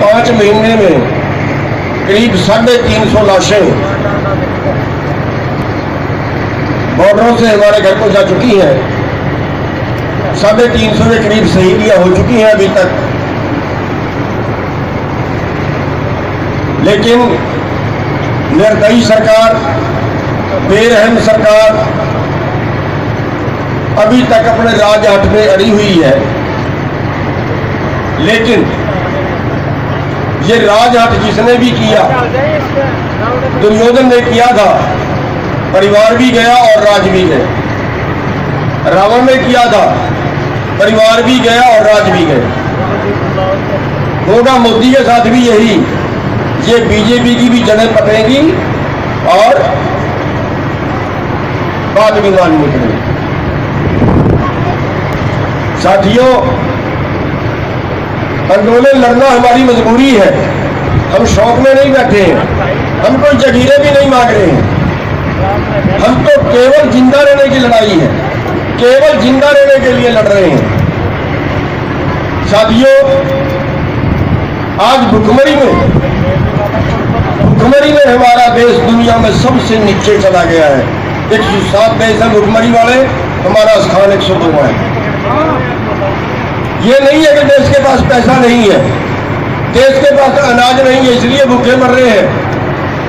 5 महीने में करीब 350 लाशें बॉर्डरों से हमारे घर को जा चुकी हैं। 350 के करीब शहीदियां हो चुकी हैं अभी तक। लेकिन निर्दयी सरकार, बेरहम सरकार अभी तक अपने राजहट में अड़ी हुई है। लेकिन ये राजहट जिसने भी किया, दुर्योधन ने किया था, परिवार भी गया और राज भी गया। रावण ने किया था, परिवार भी गया और राज भी गया। होगा मोदी के साथ भी यही। ये बीजेपी की भी जड़ें पटेंगी और बात भी माननी पड़ेगी। साथियों, आंदोलन लड़ना हमारी मजबूरी है। हम शौक में नहीं बैठे हैं, हम कोई जगीरे भी नहीं मांग रहे हैं। हम तो केवल जिंदा रहने की लड़ाई है, केवल जिंदा रहने के लिए लड़ रहे हैं। साथियों, आज भुखमरी में हमारा देश दुनिया में सबसे नीचे चला गया है। 107 देश है भुखमरी वाले, हमारा स्थान 102 है। ये नहीं है कि देश के पास पैसा नहीं है, देश के पास अनाज नहीं है इसलिए भूखे मर रहे हैं,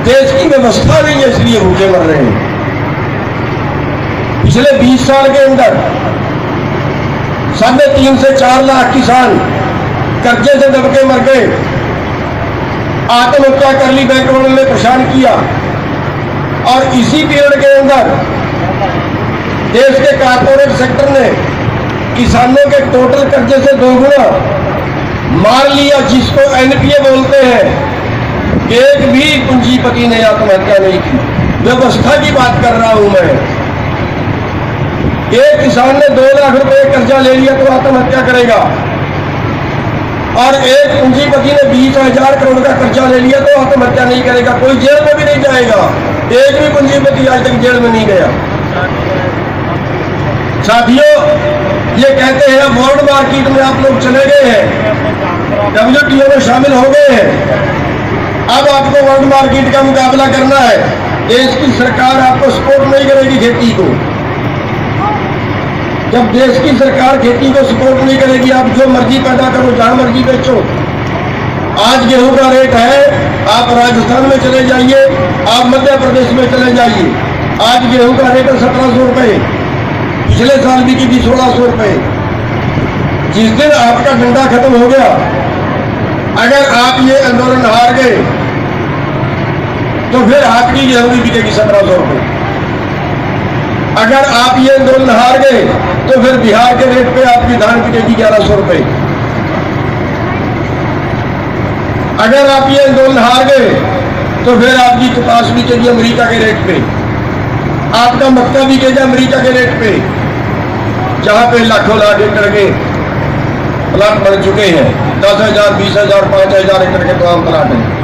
देश की व्यवस्था नहीं है इसलिए भूखे मर रहे हैं। पिछले 20 साल के अंदर 3.5 से 4 लाख किसान कर्जे से दबके मर गए, आत्महत्या कर ली, बैंक वालों ने परेशान किया। और इसी पीरियड के अंदर देश के कारपोरेट सेक्टर ने किसानों के टोटल कर्जे से 2 गुना मार लिया, जिसको एनपीए बोलते हैं। एक भी पूंजीपति ने आत्महत्या नहीं की। व्यवस्था की बात कर रहा हूं मैं। एक किसान ने 2 लाख रुपए कर्जा ले लिया तो आत्महत्या करेगा, और एक पूंजीपति ने 20,000 करोड़ का कर्जा ले लिया तो आत्महत्या नहीं करेगा। कोई जेल में भी नहीं जाएगा। एक भी पूंजीपति आज तक जेल में नहीं गया। साथियों, ये कहते हैं वर्ल्ड मार्केट में आप लोग चले गए हैं, WTO में शामिल हो गए हैं, अब आपको वर्ल्ड मार्केट का मुकाबला करना है। देश की सरकार आपको सपोर्ट नहीं करेगी खेती को। जब देश की सरकार खेती को सपोर्ट नहीं करेगी, आप जो मर्जी पैदा करो, जहां मर्जी बेचो। आज गेहूं का रेट है, आप राजस्थान में चले जाइए, आप मध्य प्रदेश में चले जाइए, आज गेहूं का रेट है 1700 रुपए, पिछले साल भी की 1600 रुपए। जिस दिन आपका डंडा खत्म हो गया, अगर आप ये आंदोलन हार गए तो फिर आपकी गेहूं भी बिकेगी 1700 रुपए। अगर आप ये आंदोलन हार गए तो फिर बिहार के रेट पे आपकी धान बिकेगी 1100 रुपए। अगर आप ये आंदोलन हार गए तो फिर आपकी कपास बिकेगी अमेरिका के रेट पे, आपका मक्का बिकेगा अमेरिका के रेट पे, जहां पे लाखों लाख एकड़ के प्लाट बन चुके हैं। 10,000, 20,000, 5,000 एकड़ के तमाम प्लाट हैं।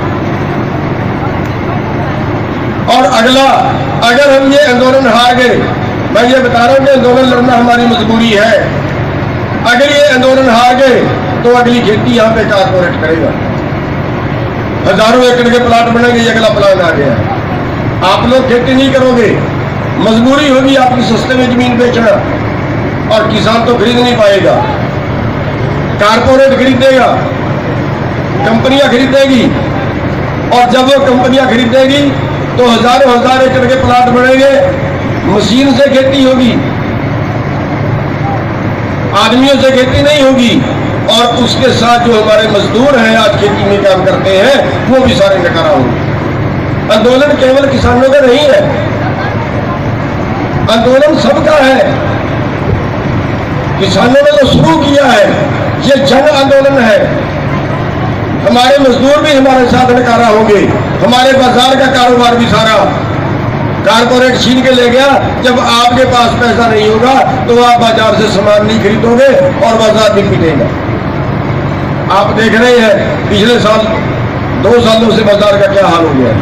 और अगला, अगर हम ये आंदोलन हार गए, मैं ये बता रहा हूं कि आंदोलन लड़ना हमारी मजबूरी है। अगर ये आंदोलन हार गए तो अगली खेती यहां पे कारपोरेट करेगा, हजारों एकड़ के प्लाट बनेंगे। ये अगला प्लान आ गया। आप लोग खेती नहीं करोगे, मजबूरी होगी आपकी सस्ते में जमीन बेचना, और किसान तो खरीद नहीं पाएगा। कारपोरेट खरीदेगा, कंपनियां खरीदेगी, और जब वो कंपनियां खरीदेगी तो हजारों हजार एकड़ के प्लाट बढ़ेंगे, मशीन से खेती होगी, आदमियों से खेती नहीं होगी, और उसके साथ जो हमारे मजदूर हैं आज खेती में काम करते हैं वो भी सारे नकारा होंगे। आंदोलन केवल किसानों का नहीं है, आंदोलन सबका है। किसानों ने तो शुरू किया है, ये जन आंदोलन है। हमारे मजदूर भी हमारे साथ नकारा होंगे, हमारे बाजार का कारोबार भी सारा कारपोरेट छीन के ले गया। जब आपके पास पैसा नहीं होगा तो आप बाजार से सामान नहीं खरीदोगे और बाजार भी पिटेगा। आप देख रहे हैं पिछले साल 2 सालों से बाजार का क्या हाल हो गया है।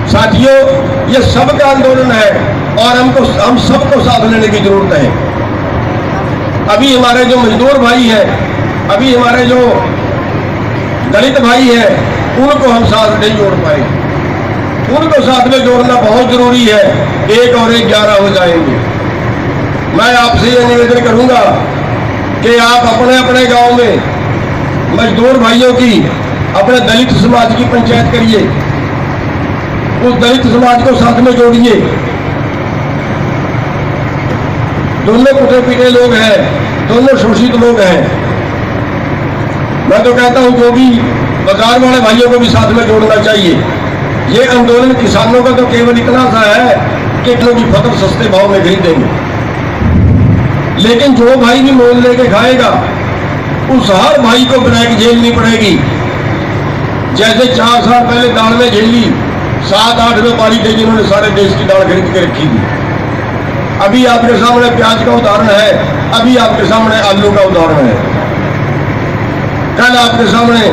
साथियों, ये सबका आंदोलन है और हम सबको साथ लेने की जरूरत है। अभी हमारे जो मजदूर भाई हैं अभी हमारे जो दलित भाई हैं उनको हम साथ नहीं जोड़ पाए, उनको साथ में जोड़ना बहुत जरूरी है। 1 और 1 11 हो जाएंगे। मैं आपसे ये निवेदन करूंगा कि आप अपने अपने गांव में मजदूर भाइयों की, अपने दलित समाज की पंचायत करिए, उस दलित समाज को साथ में जोड़िए। दोनों कुटे पीटे लोग हैं, दोनों शोषित लोग हैं। मैं तो कहता हूं जो भी बाजार वाले भाइयों को भी साथ में जोड़ना चाहिए। ये आंदोलन किसानों का तो केवल इतना सा है कि किलो की फसल सस्ते भाव में खरीदेंगे, लेकिन जो भाई भी मोल लेके खाएगा उस हर भाई को ब्लैक झेलनी पड़ेगी। जैसे 4 साल पहले दाल में झेली 7-8 व्यापारी थे जिन्होंने सारे देश की दाल खरीद के रखी थी। अभी आपके सामने प्याज का उदाहरण है, अभी आपके सामने आलू का उदाहरण है। कल आपके सामने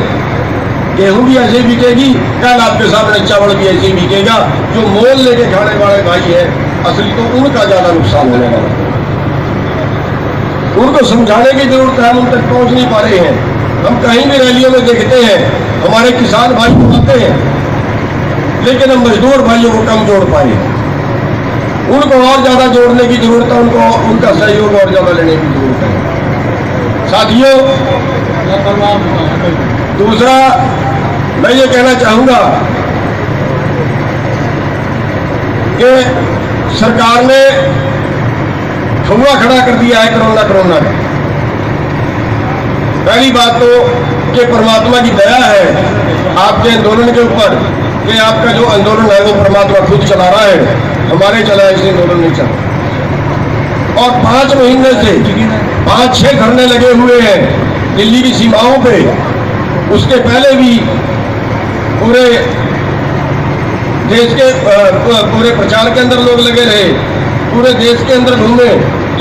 गेहूं भी ऐसे बिकेगी, कल आपके सामने चावल भी ऐसे बिकेगा। जो मोल लेके खाने वाले भाई है असली तो उनका ज्यादा नुकसान होने वाला है। उनको समझाने की जरूरत है, हम उन तक पहुंच नहीं पा रहे हैं। हम कहीं भी रैलियों में देखते हैं हमारे किसान भाई आते हैं, लेकिन हम मजदूर भाइयों को कम जोड़ पाए। उनको और ज्यादा जोड़ने की जरूरत है, उनको उनका सहयोग और ज्यादा लेने की जरूरत है। साथियों, दूसरा मैं ये कहना चाहूंगा कि सरकार ने धुआं खड़ा कर दिया है कोरोना का। पहली बात तो कि परमात्मा की दया है आपके आंदोलन के ऊपर कि आपका जो आंदोलन है वो परमात्मा खुद चला रहा है, हमारे चला ऐसे आंदोलन नहीं चला। और 5 महीने से 5-6 धरने लगे हुए हैं दिल्ली की सीमाओं पे। उसके पहले भी पूरे देश के पूरे प्रचार के अंदर लोग लगे रहे, पूरे देश के अंदर घूमे,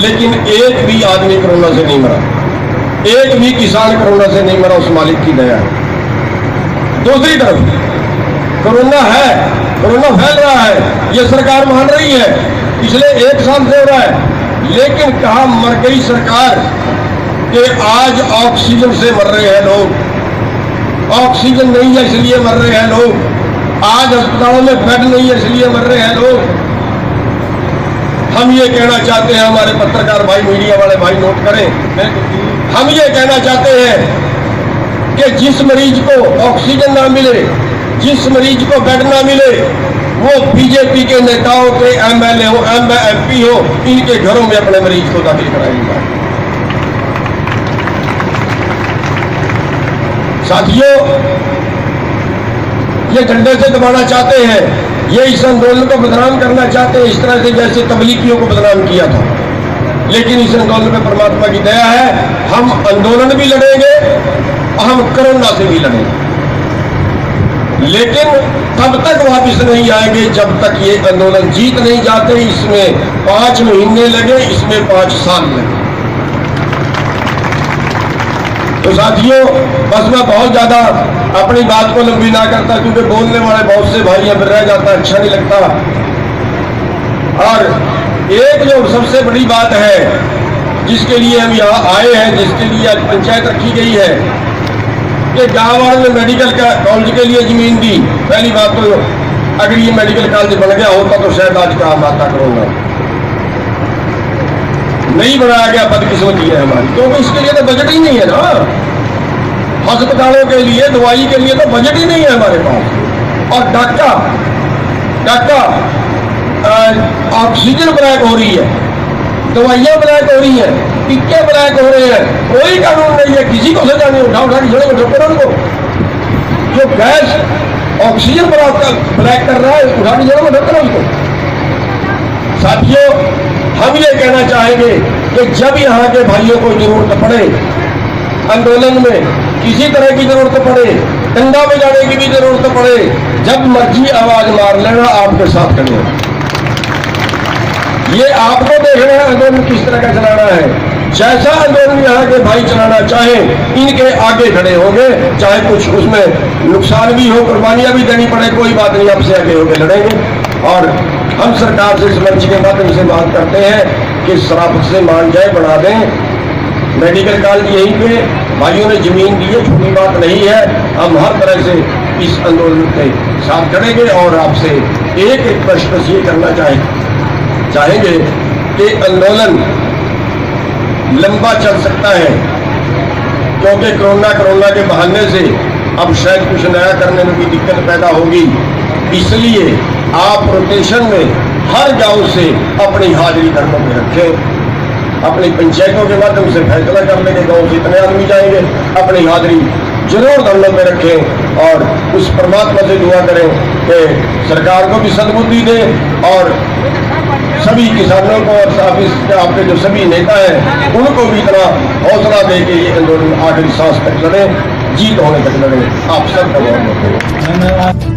लेकिन एक भी आदमी कोरोना से नहीं मरा, एक भी किसान कोरोना से नहीं मरा। उस मालिक की दया है। दूसरी तरफ कोरोना है, कोरोना फैल रहा है, ये सरकार मान रही है, पिछले 1 साल से हो रहा है, लेकिन कहां मर गई सरकार कि आज ऑक्सीजन से मर रहे हैं लोग। ऑक्सीजन नहीं है इसलिए मर रहे हैं लोग। आज अस्पतालों में बेड नहीं है इसलिए मर रहे हैं लोग। हम ये कहना चाहते हैं, हमारे पत्रकार भाई, मीडिया वाले भाई नोट करें, हम ये कहना चाहते हैं कि जिस मरीज को ऑक्सीजन ना मिले, जिस मरीज को बेड ना मिले, वो बीजेपी के नेताओं के MLA हो, MP हो, इनके घरों में अपने मरीज को दाखिल कराएंगे। साथियों, ये डंडे से दबाना चाहते हैं, ये इस आंदोलन को बदनाम करना चाहते हैं, इस तरह से जैसे तबलीगियों को बदनाम किया था। लेकिन इस आंदोलन में परमात्मा की दया है, हम आंदोलन भी लड़ेंगे, हम कोरोना से भी लड़ेंगे, लेकिन तब तक वापस नहीं आएंगे जब तक ये आंदोलन जीत नहीं जाते। इसमें 5 महीने लगे, इसमें 5 साल लगे। तो साथियों, बस मैं बहुत ज्यादा अपनी बात को लंबी ना करता, क्योंकि बोलने वाले बहुत से भाई यहाँ पर रह जाता, अच्छा नहीं लगता। और एक जो सबसे बड़ी बात है जिसके लिए हम यहाँ आए हैं, जिसके लिए आज पंचायत रखी गई है कि गाँव वालों ने मेडिकल कॉलेज के लिए जमीन दी। पहली बात तो अगर ये मेडिकल कॉलेज बन गया होता तो शायद आज काम आता करूंगा, नहीं बनाया गया, बदकिस्मती है हमारी, क्योंकि इसके लिए तो बजट ही नहीं है ना। अस्पतालों के लिए, दवाई के लिए तो बजट ही नहीं है हमारे पास। और डाका ऑक्सीजन ब्लैक हो रही है, दवाइयां ब्लैक हो रही है, टीके ब्लैक हो रहे हैं, कोई कानून नहीं है, किसी को सजा नहीं। उठा के जड़ों में ठोकर उनको। जो गैस ऑक्सीजन ब्लैक कर रहा है, उठा के जड़ों में ठोकर उसको। साथियों, हम ये कहना चाहेंगे कि जब यहाँ के भाइयों को जरूरत पड़े, आंदोलन में किसी तरह की जरूरत पड़े, डंडा बजाने की भी जरूरत पड़े, जब मर्जी आवाज मार लेना, आपके साथ खड़े हैं। ये आपको देखना है आंदोलन किस तरह का चलाना है। जैसा आंदोलन यहाँ के भाई चलाना चाहें, इनके आगे खड़े होंगे, चाहे कुछ उसमें नुकसान भी हो, कुर्बानियां भी देनी पड़े, कोई बात नहीं, आपसे आगे होकर लड़ेंगे। और हम सरकार से इस मंच के माध्यम से बात करते हैं कि शराफत से मान जाए, बढ़ा दें, मेडिकल कॉलेज यहीं पे भाइयों ने जमीन दी है, छोटी बात नहीं है। हम हर तरह से इस आंदोलन के साथ खड़ेंगे और आपसे एक प्रश्न बस ये करना चाहेंगे कि आंदोलन लंबा चल सकता है, क्योंकि कोरोना के बहाने से अब शायद कुछ नया करने में भी दिक्कत पैदा होगी। इसलिए आप रोटेशन में हर गांव से अपनी हाजिरी धरनों में रखें। अपनी पंचायतों के माध्यम से फैसला कर लेंगे गांव से इतने आदमी जाएंगे, अपनी हाजिरी जरूर धरनों में रखें और उस परमात्मा से दुआ करें कि सरकार को भी सद्बुद्धि दे और सभी किसानों को और आपके जो सभी नेता हैं उनको भी इतना हौसला दे के ये आंदोलन आखिरी सांस तक लड़े, जीत होने तक लड़े। आप सबका बहुत बहुत धन्यवाद।